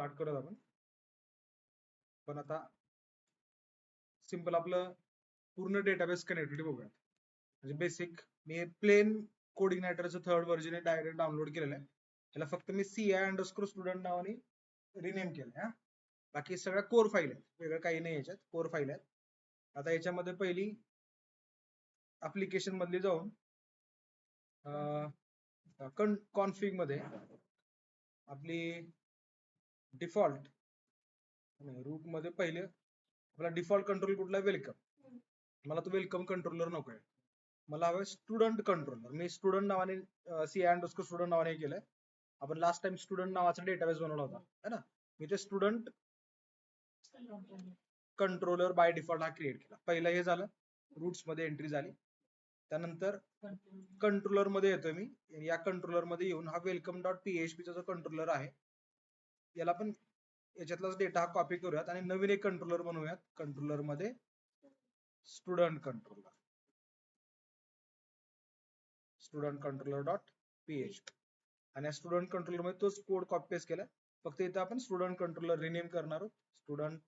Start करूया आपण. पण आता सिंपल आपलं पूर्ण डेटाबेस कनेक्टिव्हिटी बघूया. म्हणजे बेसिक मी प्लेन कोडिंग नायटरचं 3rd व्हर्जन डायरेक्ट डाउनलोड केलेलं आहे. त्याला फक्त मी CI_student नावाने रिनेम केलंय. बाकी सगळ्या कोर फाईल आहेत, वेगळं काही नाही याच्यात, कोर फाईल आहेत. आता याच्यामध्ये पहिली ऍप्लिकेशन मधली जाऊन कॉन्फिग मध्ये आपली डिफॉल्ट रूट मध्ये पहिले आपला डिफॉल्ट कंट्रोल कुठला, वेलकम. मला तो वेलकम कंट्रोलर नकोय, मला हवं स्टुडंट कंट्रोलर. मी स्टुडंट नावाने CI_student नावाने केलंय. आपण लास्ट टाइम स्टुडंट नावाचा डेटाबेस बनवला होता है ना. मी ते स्टुडंट कंट्रोलर बाय डिफॉल्ट हा क्रिएट केला. पहिलं हे झालं, रूट्स मध्ये एंट्री झाली. त्यानंतर कंट्रोलर मध्ये येतोय मी. या कंट्रोलर मध्ये येऊन हा वेलकम डॉट PHP चा जो कंट्रोलर आहे, याला पण याच्यातलाच डेटा कॉपी करूयात आणि नवीन एक कंट्रोलर बनवूयात. कंट्रोलर मध्ये स्टुडंट कंट्रोलर डॉट PHP, आणि या स्टुडंट कंट्रोलर मध्ये तोच कोड कॉपी पेस्ट केला. फक्त इथं आपण स्टुडंट कंट्रोलर रिनेम करणार आहोत. स्टुडंट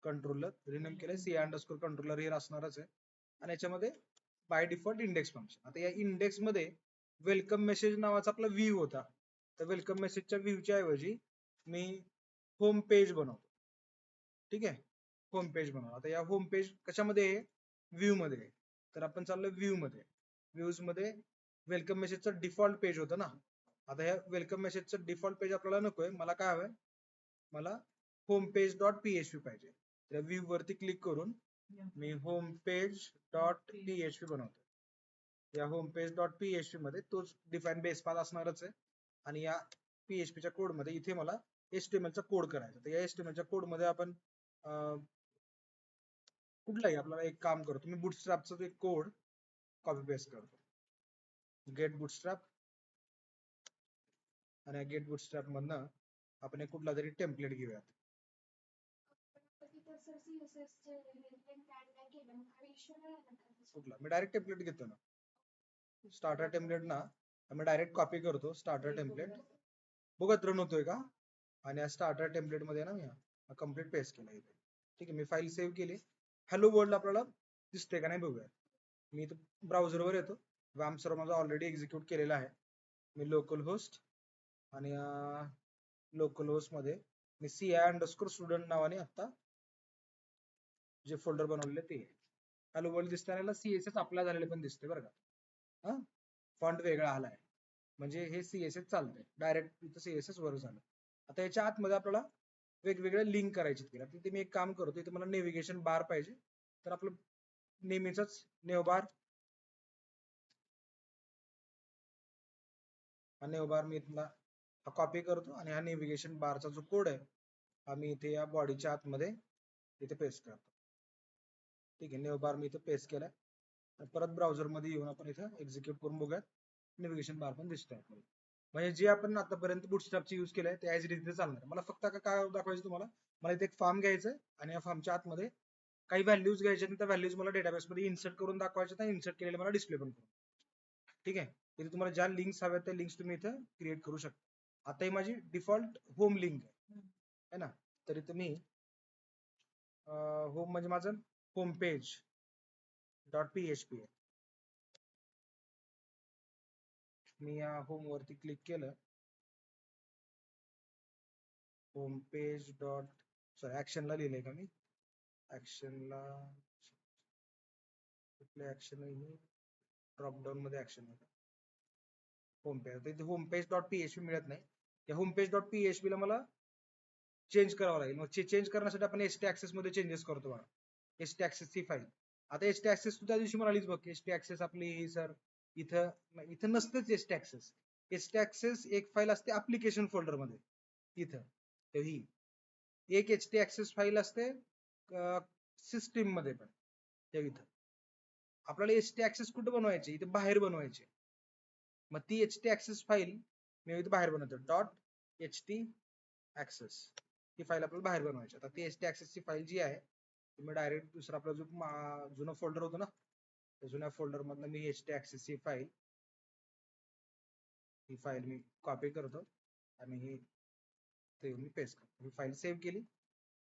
कंट्रोलर रिनेम केलंय, CI_कंट्रोलर हे असणारच आहे. आणि याच्यामध्ये बाय डिफॉल्ट इंडेक्स फंक्शन. आता या इंडेक्स मध्ये वेलकम मेसेज नावाचा आपला व्ह्यू होता. तर वेलकम मेसेजच्या व्ह्यूच्या ऐवजी मी होम पेज बनवतो. ठीक आहे, होम पेज बनवतो. आता या होम पेज कशामध्ये आहे, व्ह्यू मध्ये आहे. तर आपण चाललोय व्ह्यू मध्ये. व्ह्यूज मध्ये वेलकम मेसेजचं डिफॉल्ट पेज होतं ना. आता या वेलकम मेसेजचं डिफॉल्ट पेज आपल्याला नकोय, मला काय हवंय, मला होम पेज डॉट PHP पाहिजे. त्या व्ह्यू वरती क्लिक करून मी होम पेज डॉट PHP बनवतो. या होम पेज डॉट PHP मध्ये तोच डिफाईन बेस पाथ असणारच आहे. आणि या PHP च्या कोड मध्ये इथे मला HTML चा कोड करायचा. तर या HTML च्या कोड मध्ये आपण कुठलाही आपल्याला एक काम करतो, मी बुटस्ट्रॅपचा एक कोड कॉपी पेस्ट करतो. गेट बुटस्ट्रॅप, आणि गेट बुटस्ट्रॅप मधनं आपण एक कुठला तरी टेम्पलेट घेऊयात. कुठला, मी डायरेक्ट टेम्पलेट घेतो ना. स्टार्टर टेम्पलेट ना मी डायरेक्ट कॉपी करतो. स्टार्टर टेम्पलेट बघत रन होतोय का, आणि या स्टार्टर टेम्पलेट मध्ये ना मी कम्प्लीट पेस्ट केला इथे. ठीक आहे, मी फाईल सेव्ह केली. हॅलो वर्ल्ड आपल्याला दिसते का नाही बघूया. मी इथं ब्राउझरवर येतो. वॅम्प सर्व्हर माझा ऑलरेडी एक्झिक्यूट केलेला आहे. मी लोकल होस्ट, आणि लोकल होस्ट मध्ये मी CI_student नावाने आता जे फोल्डर बनवलेले ते हॅलो वर्ल्ड दिसते, आणि CSS अप्लाय झालेले पण दिसते बरं का. फॉन्ट वेगळा आलाय, म्हणजे हे CSS चालतंय. डायरेक्ट इथं CSS वर झालं. आता याच्या आतमध्ये आपल्याला वेगवेगळ्या लिंक करायची. तिथे मी एक काम करतो, इथे मला नेव्हिगेशन बार पाहिजे. तर आपलं नेहमीच नेव बार मी इथला कॉपी करतो, आणि हा नेव्हिगेशन बारचा जो कोड आहे हा मी इथे या बॉडीच्या आतमध्ये इथे पेस्ट करतो. ठीक आहे, नेव बार मी इथे पेस्ट केलाय. परत ब्राउझर मध्ये येऊन आपण इथं एक्झिक्यूट करून बघूयात. नेव्हिगेशन बार पण दिसतोय आपल्याला. म्हणजे जे आपण आतापर्यंत बुटस्ट्रॅपचे यूज केलंय ते ऍज इट इज चालणार. मला फक्त काय दाखवायचं तुम्हाला, मला इथे एक फॉर्म घ्यायचा आहे, आणि या फॉर्मच्या आतमध्ये काही व्हॅल्यूज घ्यायचे, आणि त्या व्हॅल्यूज मला डेटाबेस मध्ये इन्सर्ट करून दाखवायचे, आणि इन्सर्ट केलेले मला डिस्प्ले पण करू. ठीक आहे, इथे तुम्हाला ज्या लिंक्स हव्या त्या लिंक्स तुम्ही इथं क्रिएट करू शकता. आता ही माझी डिफॉल्ट होम लिंक आहे ना. तर इथे मी होम म्हणजे माझं होम पेज डॉट PHP आहे. मी या होम वरती क्लिक केलं. होम पेज डॉट सॉरी ऍक्शनला लिहिलंय का मी, ऍक्शनला कुठल्या ऍक्शन आहे, ड्रॉप डाऊन मध्ये ऍक्शन आहे होम पेज. तर इथे होम पेज डॉट PHP मिळत नाही. या होम पेज डॉट PHP ला मला चेंज करावं लागेल. मग चेंज करण्यासाठी आपण htaccess मध्ये चेंजेस करतो बघा. htaccess ची फाईल. आता htaccess तू त्या दिवशी म्हणालीस बघ, htaccess आपली सर इथं नसतेच htaccess. htaccess एक फाईल असते ऍप्लिकेशन फोल्डर मध्ये इथं. तर ही एक htaccess फाईल असते सिस्टीम मध्ये पण इथं. आपल्याला htaccess कुठं बनवायची, इथे बाहेर बनवायची. मग ती htaccess फाईल मी इथे बाहेर बनवतो. .htaccess ही फाईल आपल्याला बाहेर बनवायची. आता ती htaccess ची फाईल जी आहे तुम्ही डायरेक्ट दुसरा आपला जो जुना फोल्डर होतो ना, त्या जुन्या फोल्डर मधनं मी htaccess ची फाईल मी कॉपी करतो, आणि ही ते मी पेस्ट करतो. ही फाईल सेव्ह केली.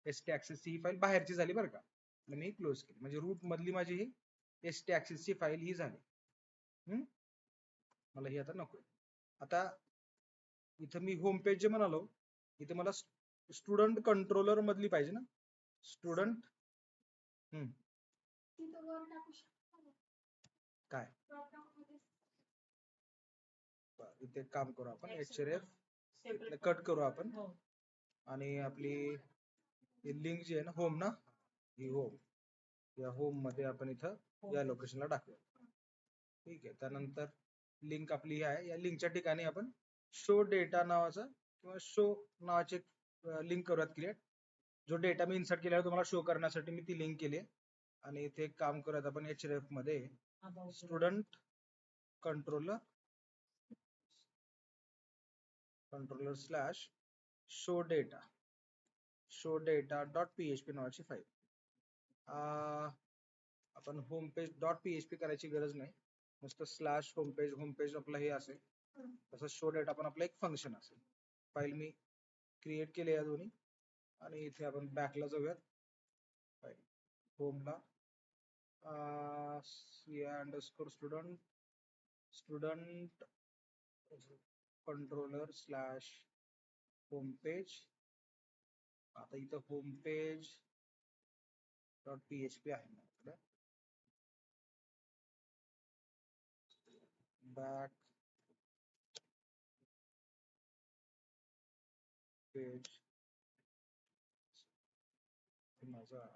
htAccess ही फाईल बाहेरची झाली बरं का, मी क्लोज केली. म्हणजे रूट मधली माझी ही htAccess ची फाईल ही झाली. मला ही आता नको. आता इथं मी होम पेज जे म्हणालो, इथे मला स्टुडंट कंट्रोलर मधली पाहिजे ना, स्टुडंट काय इथे काम करू आपण, href कट करू आपण आणि आपली लिंक जी आहे ना होम ना, ही होम, या होम मध्ये आपण इथं या लोकेशनला टाकूया. ठीक आहे. त्यानंतर लिंक आपली आहे, या लिंकच्या ठिकाणी आपण शो डेटा नावाचा किंवा शो नावाचे लिंक करूयात क्रिएट. जो डेटा मी इन्सर्ट केला तुम्हाला शो करण्यासाठी मी ती लिंक केली. आणि इथे एक काम करूयात आपण href मध्ये student controller slash show data dot php नावाची फाईल. आपण होम पेज डॉट php करायची गरज नाही, नुसतं स्लॅश होमपेज आपलं हे असेल. तसं शो डेटा पण आपलं एक फंक्शन असेल. फाईल मी क्रिएट केली या दोन्ही, आणि इथे आपण बॅकला जाऊयात. फाईल होमला स्टुडंट कंट्रोलर स्लॅश होमपेज. आता इथं होमपेज डॉट php आहे ना, बॅक पेज माझा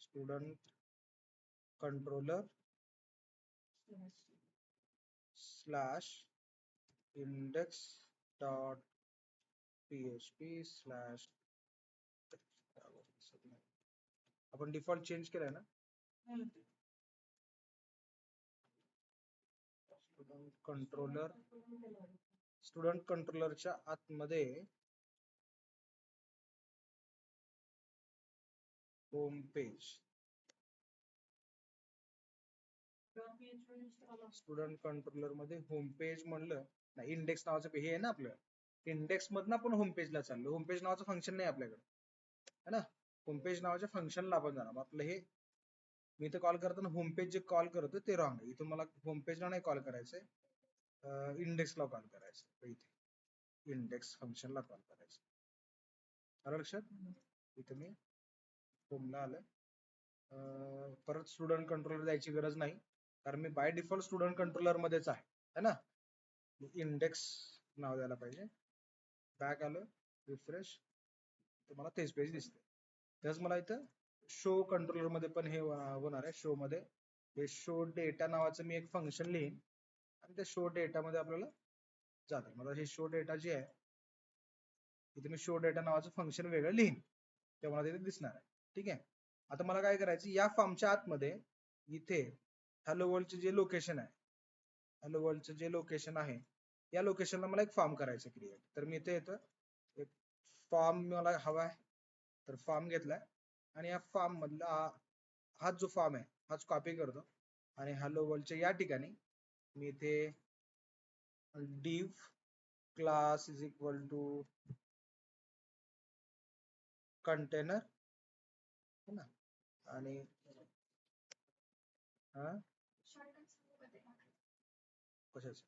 student controller slash index dot php slash. आपण डिफॉल्ट चेंज केलाय ना, स्टुडंट कंट्रोलरच्या आतमध्ये होम पेज, स्टुडंट कंट्रोलर मध्ये होम पेज म्हणलं ना, इंडेक्स नावाचं हे आहे ना आपलं, इंडेक्स मधनं आपण होम पेजला चाललो. होम पेज नावाचं फंक्शन नाही आपल्याकडे है ना, होम पेज नावाच्या फंक्शनला आपण जाणार. आपलं हे मी इथे कॉल करताना होम पेज जे कॉल करतो ते रॉंग आहे. इथं मला होम पेजला नाही कॉल करायचंय, इंडेक्सला कॉल करायचं. इथे इंडेक्स फंक्शनला कॉल करायचं. आलं लक्षात? इथे मी होमला आलं. परत स्टुडंट कंट्रोलर द्यायची गरज नाही, कारण मी बाय डिफॉल्ट स्टुडंट कंट्रोलर मध्येच आहे ना. इंडेक्स नाव द्यायला पाहिजे. बॅक आलं, रिफ्रेश, तुम्हाला तेच पेज दिसते. त्याच मला इथं शो कंट्रोलर मध्ये पण हे होणार आहे. शो मध्ये हे शो डेटा नावाचं मी एक फंक्शन लिहीन, आणि त्या शो डेटा मध्ये आपल्याला जातं. मला हे शो डेटा जे आहे, इथे मी शो डेटा नावाचं फंक्शन वेगळं लिहीन, ते मला तिथे दिसणार आहे. ठीक आहे. आता मला काय करायचं, या फॉर्मच्या आतमध्ये इथे हॅलो वर्ल्डचे जे लोकेशन आहे, हॅलो वर्ल्डचं जे लोकेशन आहे, या लोकेशनला मला एक फॉर्म करायचं क्रिएट. तर मी इथे येतं, एक फॉर्म मला हवा आहे, तर फॉर्म घेतलाय, आणि या फॉर्म मधला हाच जो फॉर्म आहे हाच कॉपी करतो, आणि हॅलो वर्ल्डच्या या ठिकाणी मी इथे div class is equal to container है ना, आणि कशाच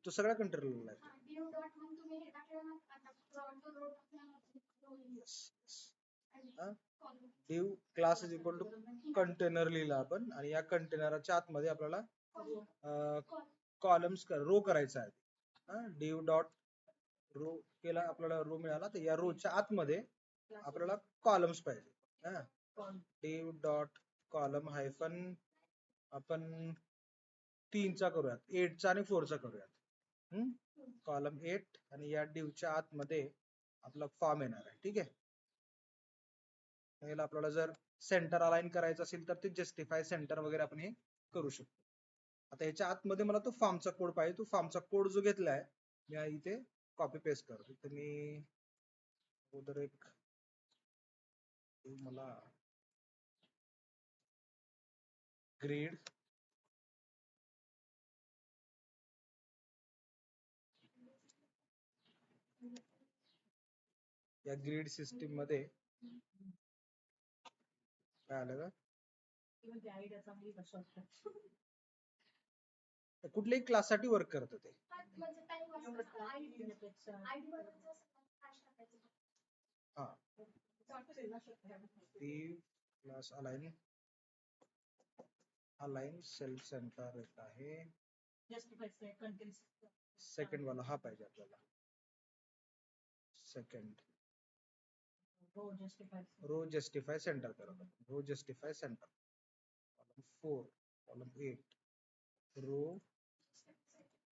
तो सगळ्या कंटेनरला div class is equal to container लिहिला आपण, आणि या कंटेनरच्या आतमध्ये आपल्याला कॉलम्स रो करायचा आहे. div डॉट रो केला, आपल्याला रो मिळाला, तर या रोच्या आतमध्ये आपल्याला कॉलम्स पाहिजे. div डॉट कॉलम हायफन आपण 3चा करूयात, 8चा आणि 4चा करूयात. कॉलम 8, आणि या डिवच्या आतमध्ये आपला फॉर्म येणार आहे. ठीक आहे. याला आपल्याला जर सेंटर अलाइन करायचं असेल तर ते जस्टिफाय सेंटर वगैरे आपण हे करू शकतो. आता याच्या आतमध्ये मला तो फॉर्मचा कोड पाहिजे. तो फॉर्मचा कोड जो घेतलाय मी इथे कॉपी पेस्ट करतो. तर मी उदर एक मला ग्रीड या ग्रीड सिस्टीम मध्ये काय आलं का, कुठल्याही क्लाससाठी वर्क करतं ते. हा ती क्लास अलाइन सेल्फ सेंटर येत आहे. सेकंड वाला हा पाहिजे आपल्याला. सेकंड रो जस्टिफाय सेंटर करा. Row justify centre column 4 column 8 row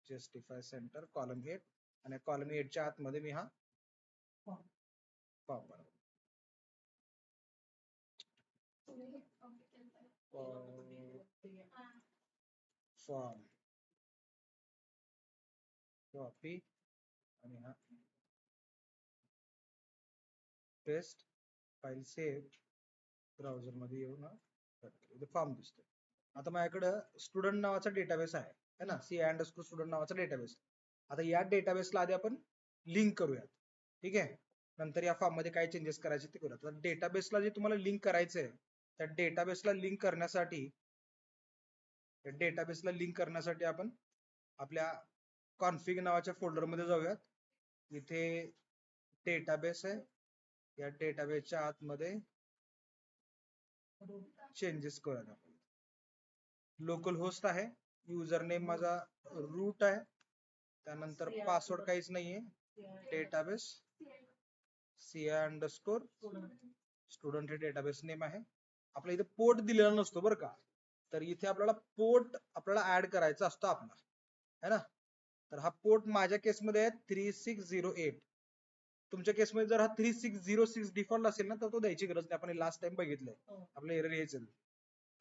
justify centre column 8 आणि कॉलम 8 च्या आतमध्ये मी हा फॉर्म बनवतो. फॉर्म कॉपी आणि हा पेस्ट, फाईल सेव्ह, ब्राउझर मध्ये येऊन हा फॉर्म दिसतो. आता माझ्याकडे स्टुडंट नावाचा डेटाबेस आहे ना, CI_student स्टुडंट नावाचा डेटाबेस. आता या डेटाबेसला आधी आपण लिंक करूयात. ठीक आहे, नंतर या फॉर्म मध्ये काय चेंजेस करायचे ते करूयात. तर डेटाबेसला जे तुम्हाला लिंक करायचंय, त्या डेटाबेसला लिंक करण्यासाठी आपण आपल्या कॉन्फिग नावाच्या फोल्डर मध्ये जाऊयात. इथे डेटाबेस आहे, या डेटाबेसच्या आतमध्ये चेंजेस करूयात आपण. लोकल होस्ट आहे, युजर नेम माझा रूट आहे, त्यानंतर पासवर्ड काहीच नाहीये, डेटाबेस CI_student हे डेटाबेस नेम आहे. आपल्या इथे पोर्ट दिलेला नसतो बरं का, तर इथे आपल्याला पोर्ट ऍड करायचा असतो आपला, है ना. तर हा पोर्ट माझ्या केसमध्ये आहे 3608. तुमच्या केसमध्ये जर हा 3606 डिफॉल्ट असेल ना, तर तो द्यायची गरज नाही. आपण लास्ट टाइम बघितलंय, आपलं एरर यायचं,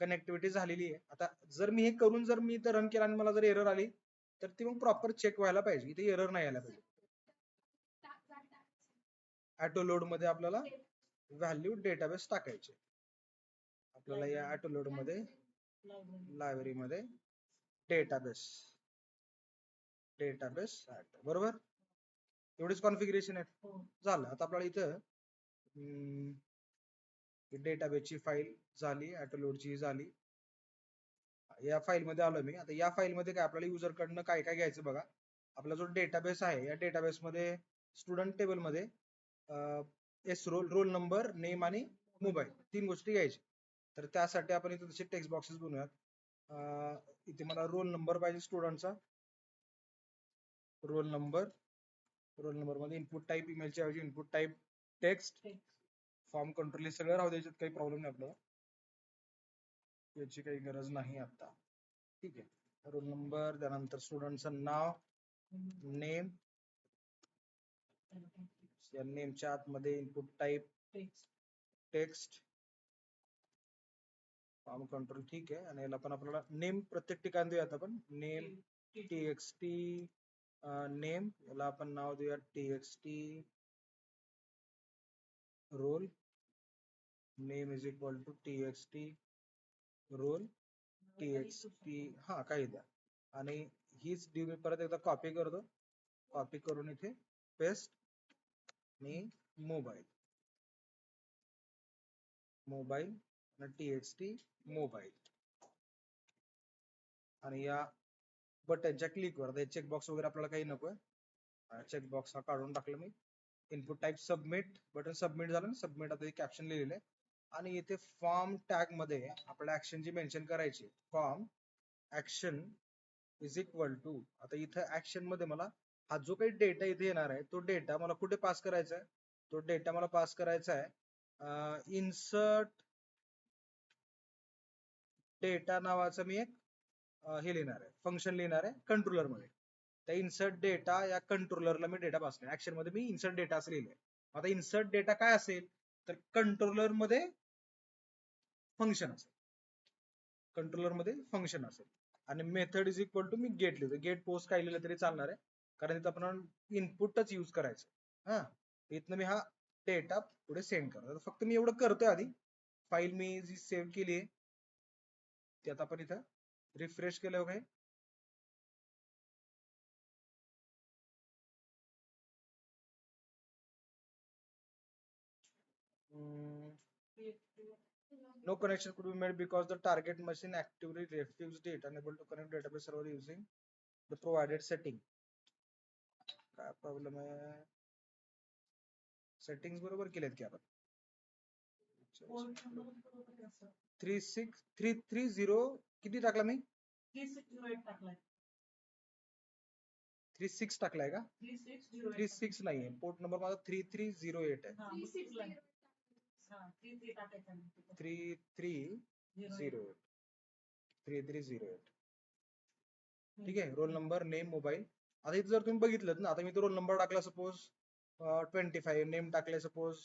कनेक्टिव्हिटी झालेली आहे. आता जर मी हे करून जर मी इथं रन केला आणि मला जर एरर आली, तर ती मग प्रॉपर चेक व्हायला पाहिजे, इथे एरर नाही यायला पाहिजे. ऑटो लोड मध्ये आपल्याला व्हॅल्यू डेटाबेस टाकायचे. आपल्याला या ऑटो लोड मध्ये लायब्ररी मध्ये डेटाबेस बरोबर, एवढीच कॉन्फिगरेशन आहे. झालं. आता आपल्याला इथं डेटाबेसची फाईल झाली, ऑटो लोडची झाली. या फाईल मध्ये आलो मी. आता या फाईल मध्ये काय आपल्याला युजर कडनं काय काय घ्यायचं बघा. आपला जो डेटाबेस आहे, या डेटाबेस मध्ये स्टुडंट टेबल मध्ये रोल नंबर, नेम आणि मोबाईल 3 गोष्टी घ्यायच्या. तर त्यासाठी आपण इथे तसे टेक्स्ट बॉक्सेस बनवूयात. इथे मला रोल नंबर पाहिजे स्टुडंटचा. रोल नंबर मध्ये इनपुट टाईप ईमेलच्या ऐवजी input type text. Form control हे सगळं राहू द्यायचं, काही प्रॉब्लेम नाही आपल्याला, याची काही गरज नाही आता. ठीक आहे, रोल नंबर, त्यानंतर स्टुडंटचं नाव, नेम, या नेमच्या आतमध्ये input type text, form control. ठीक आहे, आणि याला पण आपल्याला नेम प्रत्येक ठिकाणी देऊयात आपण. नेम txt नेम, याला आपण नाव देऊया txt roll name is equal to txt roll txt, हा काही द्या. आणि हीच डी मी परत एकदा कॉपी करतो, कॉपी करून इथे पेस्ट आणि मोबाईल आणि txt मोबाईल, आणि या बटनच्या क्लिकवर चेकबॉक्स वगैरे आपल्याला काही नकोय, चेकबॉक्स हा काढून टाकला मी. Input type submit, button submit झालं. सबमिट आता कॅप्शन लिहिलेलं आहे. आणि इथे फॉर्म टॅग मध्ये आपल्याला ऍक्शन जी मेन्शन करायची, form action is equal to, आता इथं ऍक्शन मध्ये मला हा जो काही डेटा इथे येणार आहे, तो डेटा मला कुठे पास करायचा आहे, तो डेटा मला पास करायचा आहे इन्सर्ट डेटा नावाचं मी एक हे लिहिणार आहे, फंक्शन लिहिणार आहे कंट्रोलर मध्ये. त्या इन्सर्ट डेटा या कंट्रोलरला मी डेटा पास केला. ऍक्शन मध्ये मी इन्सर्ट डेटा असं लिहिलंय. आता इन्सर्ट डेटा काय असेल, तर कंट्रोलर मध्ये फंक्शन असेल, आणि मेथड इज इक्वल टू मी गेट लिहितो. गेट पोस्ट काय लिहिलं तरी चालणार आहे, कारण इथं आपण इनपुटच यूज करायचं. हा, इथनं मी हा डेटा पुढे सेंड करतो. फक्त मी एवढं करतोय आधी. फाईल मी जी सेव्ह केली आहे ती आता आपण इथं रिफ्रेश केलं वगैरे, No connection could be made because the target machine actively refused it, unable to connect database server using the provided setting. काय प्रॉब्लेम आहे? सेटिंग्स बरोबर केलेत की आपण? 3630 किती टाकला मी? 3608 टाकलाय. 36 टाकलाय का? 3608 36 नाहीये, पोर्ट नंबर माझा 3308 आहे. 33 टाकायचा. 3308 3308. ठीक आहे. Role number, name, mobile. आता इथे जर तुम्ही बघितलं ना, आता मी तो रोल नंबर टाकला सपोज 25, नेम टाकले सपोज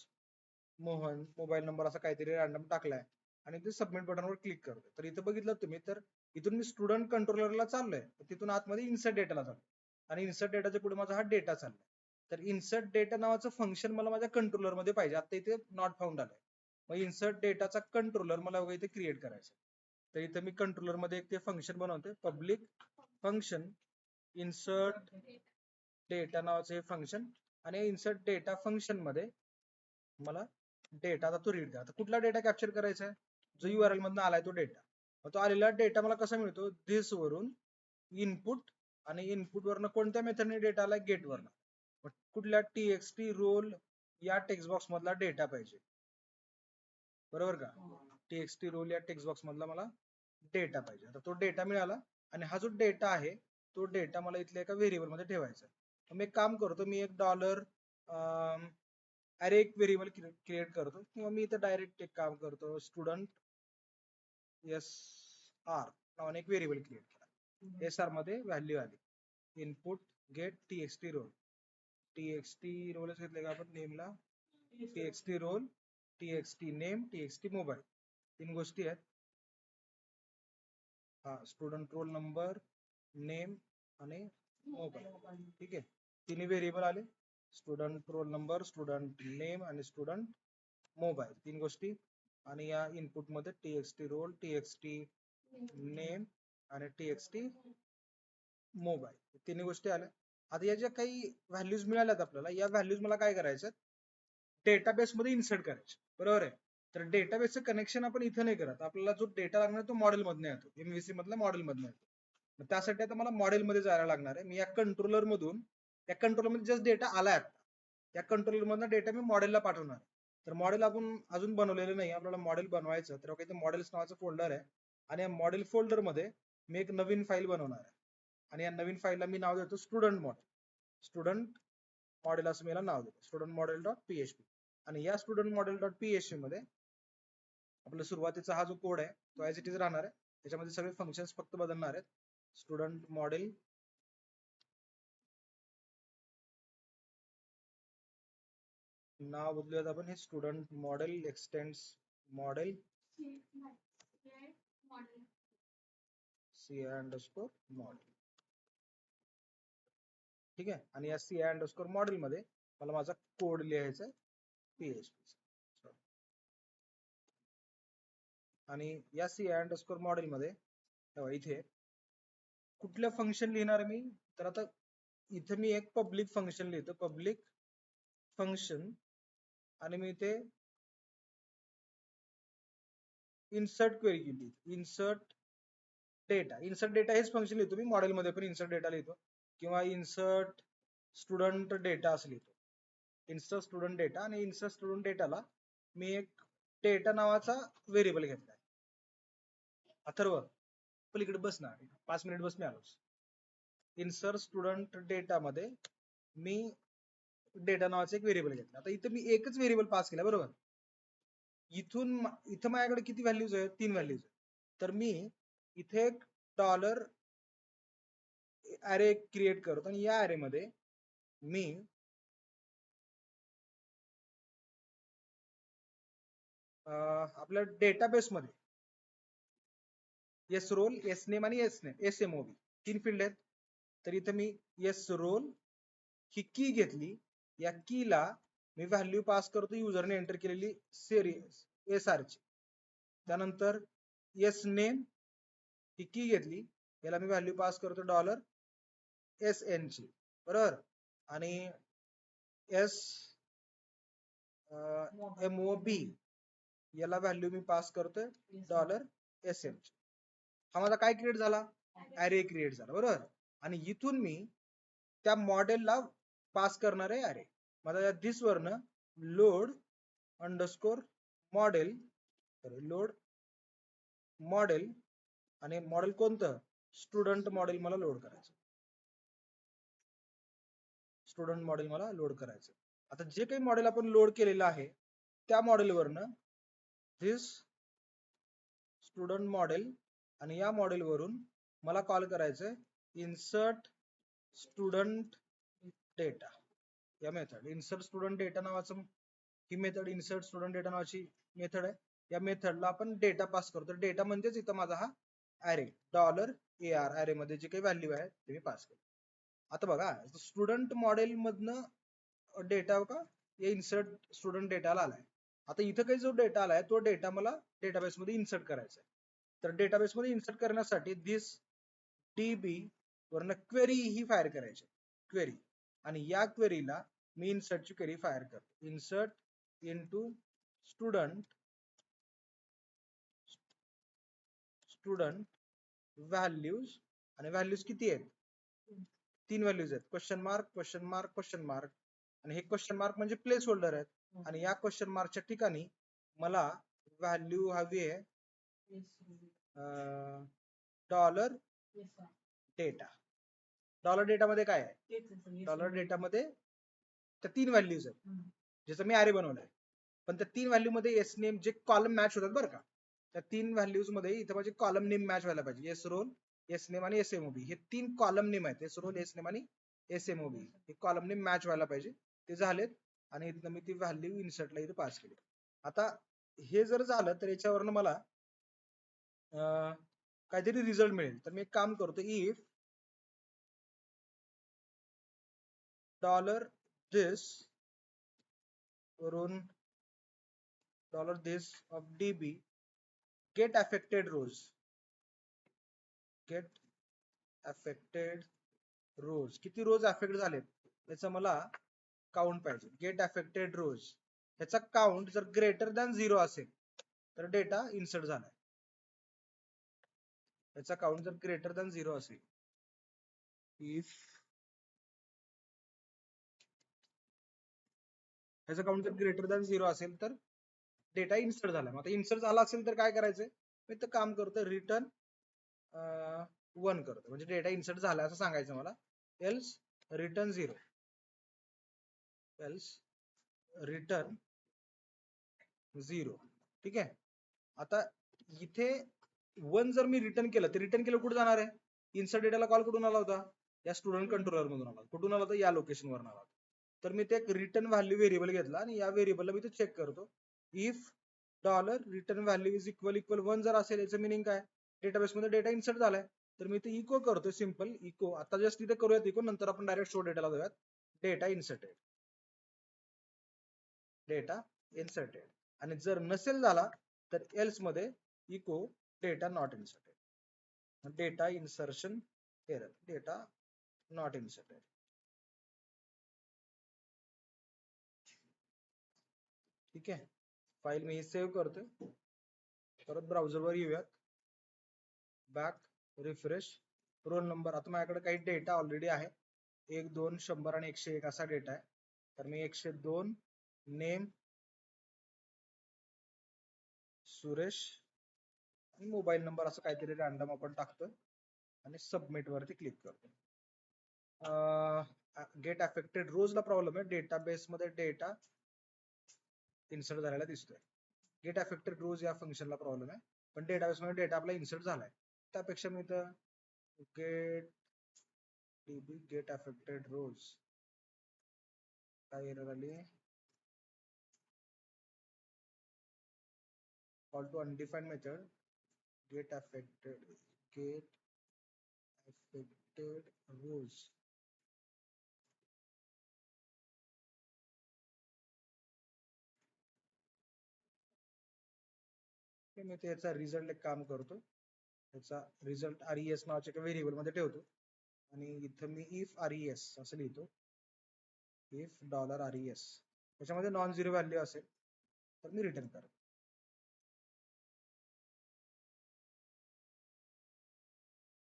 मोहन, मोबाईल नंबर असा काहीतरी रॅन्डम टाकलाय आणि ते सबमिट बटनवर क्लिक करतो. तर इथं बघितलं तुम्ही, तर इथून मी स्टुडंट कंट्रोलरला चाललोय, तिथून आतमध्ये इन्सर्ट डेटाला चाललोय आणि इन्सर्ट डेटाच्या पुढे माझा हा डेटा चाललाय. तर इन्सर्ट डेटा नावाचं फंक्शन मला माझ्या कंट्रोलर मध्ये पाहिजे. आता इथे नॉट फाउंड आलंय. मग इन्सर्ट डेटाचा कंट्रोलर मला इथे क्रिएट करायचं. तर इथं मी कंट्रोलर मध्ये एक ते फंक्शन बनवते, पब्लिक फंक्शन इन्सर्ट डेटा नावाचं हे फंक्शन, आणि इन्सर्ट डेटा फंक्शन मध्ये मला डेटा आता तो रीड करा. कुठला डेटा कॅप्चर करायचा आहे? जो URL मधनं आलाय तो डेटा. तो आलेला डेटा मला कसा मिळतो? दिस वरून इनपुट, आणि इनपुट वरनं कोणत्या मेथडने डेटा आलाय? गेट वरनं. कुठल्या TXT रोल या टेक्स्ट बॉक्स मधला डेटा पाहिजे, बरोबर का? TXT रोल या टेक्स्ट बॉक्स मधला मला डेटा पाहिजे. आता तो डेटा मिळाला आणि हा जो डेटा आहे तो डेटा मला इथल्या एका व्हेरिएबल मध्ये ठेवायचा. मी एक काम करतो, मी एक डॉलर अरे एक व्हेरिएबल क्रिएट करतो, किंवा मी इथं डायरेक्ट एक काम करतो, स्टुडंट SR नावाने एक व्हेरिएबल क्रिएट केला. SR मध्ये व्हॅल्यू आली, input get TXT roll. TXT रोलच घेतले का आपण नेमला? TXT roll, TXT name, TXT mobile, 3 गोष्टी आहेत. हा, स्टुडंट रोल नंबर, नेम आणि मोबाईल. ठीक आहे, तिन्ही व्हेरिएबल आले, student roll number, student name आणि स्टुडंट मोबाईल, 3 गोष्टी. आणि या इनपुट मध्ये TXT रोल, TXT नेम आणि TXT मोबाईल, तिन्ही गोष्टी आल्या. आता या ज्या काही व्हॅल्यूज मिळाल्यात आपल्याला, या व्हॅल्यूज मला काय करायचं? डेटाबेस मध्ये इन्सर्ट करायचे, बरोबर आहे? तर डेटाबेसचं कनेक्शन आपण इथं नाही करत. आपल्याला जो डेटा लागणार तो मॉडेल मधनं येतो, MVC मधल्या मॉडेल मधनं येतो. त्यासाठी आता मला मॉडेल मध्ये जायला लागणार आहे. मी या कंट्रोलर मधून, या कंट्रोलर मध्ये जस्ट डेटा आलाय, या कंट्रोलर मधनं डेटा मी मॉडेलला पाठवणार. तर मॉडेल आपण अजून बनवलेलं नाही, आपल्याला मॉडेल बनवायचं. तर इथे मॉडेल्स नावाचं फोल्डर आहे, आणि या मॉडेल फोल्डर मध्ये मी एक नवीन फाईल बनवणार आहे, आणि या नवीन फाईलला मी नाव देतो स्टुडंट मॉडेल. स्टुडंट मॉडेल असं मी नाव देतो, स्टुडंट मॉडेल डॉट PHP. आणि या स्टुडंट मॉडेल डॉट PHP मध्ये आपला सुरुवातीचा हा जो कोड आहे तो ऍज इट इज राहणार आहे. त्याच्यामध्ये सगळे फंक्शन्स फक्त बदलणार आहेत. स्टुडंट मॉडेल नाव बदलूयात आपण, हे student model x tends model CI_model. ठीक आहे, आणि या CI_model मॉडेल मध्ये मला माझा कोड लिहायचा आहे PHP. आणि या CI_model मॉडेल मध्ये इथे कुठलं फंक्शन लिहिणार मी? तर आता इथे मी एक पब्लिक फंक्शन लिहितो, पब्लिक फंक्शन, आणि मी इथे इन्सर्ट क्वेरी केली, इन्सर्ट डेटा. इन्सर्ट डेटा हेच फंक्शन लिहितो मी, मॉडेल मध्ये पण इन्सर्ट डेटा लिहितो, किंवा इन्सर्ट स्टुडंट डेटा असं लिहितो. इन्सर्ट स्टुडंट डेटा, आणि इन्सर्ट स्टुडंट डेटाला मी एक डेटा नावाचा व्हेरिएबल घेतलाय. अथर्व पलीकडे बस ना, 5 मिनिट बस, मी आलोच. इन्सर्ट स्टुडंट डेटा मध्ये मी डेटा नावाचा एक व्हेरिएबल घेतला. आता इथे मी एकच व्हेरिएबल पास केला, बरोबर? इथं माझ्याकडे किती व्हॅल्यूज आहेत? 3 व्हॅल्यूज. तर मी इथे एक डॉलर अरे क्रिएट करतो, आणि या अरे मध्ये मी आपल्या डेटाबेस मध्ये एस रोल, एस नेम आणि SMOV 3 फील्ड आहेत. तर इथे मी एस रोल ही की घेतली, या कीला मी व्हॅल्यू पास करतो युजरने एंटर केलेली सिरीज SR ची. त्यानंतर एस नेम ही की घेतली, याला मी व्हॅल्यू पास करतो डॉलर SN ची, बरोबर? आणि MOB याला व्हॅल्यू मी पास करतोय $SM. हा माझा काय क्रिएट झाला? अरे क्रिएट झाला, बरोबर. आणि इथून मी त्या मॉडेलला पास करणार आहे अरे. माझा दिस वरनं लोड अंडरस्कोर मॉडेल आणि मॉडेल कोणतं? स्टुडंट मॉडेल मला लोड करायचं. स्टुडंट मॉडेल मला लोड करायचं. आता जे काही मॉडेल आपण लोड केलेलं आहे त्या मॉडेलवरनं दिस स्टुडंट मॉडेल आणि या मॉडेल वरून मला कॉल करायचंय इन्सर्ट स्टुडंट डेटा या मेथड. इन्सर्ट स्टुडंट डेटा नावाचं ही मेथड, इन्सर्ट स्टुडंट डेटा नावाची मेथड आहे. या मेथडला आपण डेटा पास करतो. डेटा म्हणजेच इथं माझा हा अरे $AR अरे मध्ये जे काही व्हॅल्यू आहे ते मी पास केलं. आता बघा स्टुडंट मॉडेल मधनं डेटा का इन्सर्ट स्टुडंट डेटाला आलाय. आता इथं काही जो डेटा आलाय तो डेटा मला डेटाबेस मध्ये इन्सर्ट करायचा आहे. तर डेटाबेस मध्ये इन्सर्ट करण्यासाठी दिस DB वरनं क्वेरी ही फायर करायची, क्वेरी. आणि या क्वेरीला मी इन्सर्टची क्वेरी फायर करतो. Insert into student values. आणि व्हॅल्यूज किती आहेत? 3 व्हॅल्यूज आहेत. Question mark, question mark, question mark. आणि हे क्वेश्चन मार्क म्हणजे प्लेस होल्डर आहेत. आणि या क्वेश्चन मार्कच्या ठिकाणी मला व्हॅल्यू हवी आहे डॉलर डेटा. डॉलर डेटा मध्ये काय आहे? डॉलर डेटा मध्ये त्या 3 व्हॅल्यूज आहेत ज्याचा मी अरे बनवलाय. पण त्या 3 व्हॅल्यू मध्ये एस नेम जे कॉलम मॅच होतात बरं का, त्या 3 व्हॅल्यूज मध्ये इथं माझे कॉलम नेम मॅच व्हायला पाहिजे. एस रोल, एस नेम आणि SMOB हे 3 कॉलम नेम आहेत. एस रोल, एस नेम आणि SMOB हे कॉलम नेम मॅच व्हायला पाहिजे. ते झालेत आणि इथनं मी ती व्हॅल्यू इन्सर्टला इथं पास केली. आता हे जर झालं तर याच्यावरनं मला काहीतरी रिझल्ट मिळेल. तर मी एक काम करतो, इफ डॉलर दिस वरून dollar this of DB get affected rows, get affected rows, किती रोज अफेक्ट झालेत याचा मला काउंट पाहिजे. गेट अफेक्टेड रोज ह्याचा काउंट जर ग्रेटर दॅन 0 असेल तर डेटा इन्सर्ट झालाय. याचा काउंट जर ग्रेटर दॅन 0 असेल, इफ ह्याचा काउंट जर ग्रेटर दॅन 0 असेल तर डेटा इन्सर्ट झाला. आता इन्सर्ट झाला असेल तर काय करायचंय? मी तर काम करतो रिटर्न 1 करतो, म्हणजे डेटा इन्सर्ट झाला असं सांगायचं मला. Else return 0, else return 0. ठीक आहे. आता इथे 1 जर मी रिटर्न केलं तर रिटर्न केलं कुठे जाणार आहे? इन्सर्ट डेटाला कॉल कुठून आला होता? या स्टुडंट कंट्रोलर मधून आला. कुठून आला होता? या लोकेशन वरून आला. तर मी ते रिटर्न व्हॅल्यू व्हेरिएबल घेतला आणि या व्हेरिएबलला मी ते चेक करतो. If dollar return value is equal 1 जर असेल याचं मिनिंग काय? डेटाबेस मध्ये डेटा इन्सर्ट झालाय. तर मी ते इको करतो, सिंपल इको. आता जस्ट तिथे करूयात इको, नंतर आपण डायरेक्ट शो डेटाला जाऊयात. Data inserted, data inserted. आणि जर नसेल झाला तर एल्स मध्ये echo data not inserted, data insertion error, data not inserted. ठीक आहे. फाईल मी सेव्ह करतोय. परत ब्राउझरवर येऊयात, बॅक, रिफ्रेश, रोल नंबर. आता माझ्याकडे काही डेटा ऑलरेडी आहे, 1, 2, 100 आणि 101 असा डेटा आहे. तर मी 102 नेम सुरेश आणि मोबाईल नंबर असं काहीतरी रॅन्डम आपण टाकतोय आणि सबमिट वरती क्लिक करतो. गेट अफेक्टेड रोजला प्रॉब्लेम आहे, डेटाबेस मध्ये डेटा इन्सर्ट झालेला दिसतोय. गेट अफेक्टेड रोज या फंक्शनला प्रॉब्लेम आहे, पण डेटाबेस मध्ये डेटा आपला इन्सर्ट झालाय. त्यापेक्षा मी तर get DB get affected rows काय एरर आली? Call to undefined method get affected rows. मी त्याचा रिझल्ट एक काम करतो, त्याचा रिझल्ट RES नावाच्या एका व्हेरिएबल मध्ये ठेवतो आणि इथं मी इफ RES असं लिहितो. इफ $RES त्याच्यामध्ये नॉन झिरो व्हॅल्यू असेल तर मी रिटर्न करेन.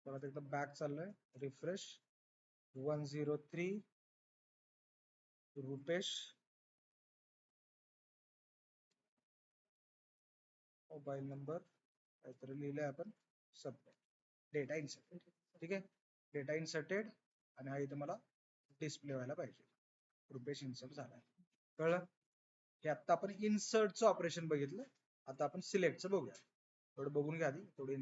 परत एकदा बॅक चाललोय, रिफ्रेश. 103 रुपेश, मोबाईल नंबर काहीतरी लिहिलंय आपण, सबमिट. Data inserted. ठीक आहे, डेटा इन्सर्टेड आणि हा इथे मला डिस्प्ले व्हायला पाहिजे. रुपेश इन्सर्ट झालाय. कळलं? हे आता आपण इन्सर्टचं ऑपरेशन बघितलं. आता आपण सिलेक्टचं बघूया. थोडं बघून घ्या आधी, थोडं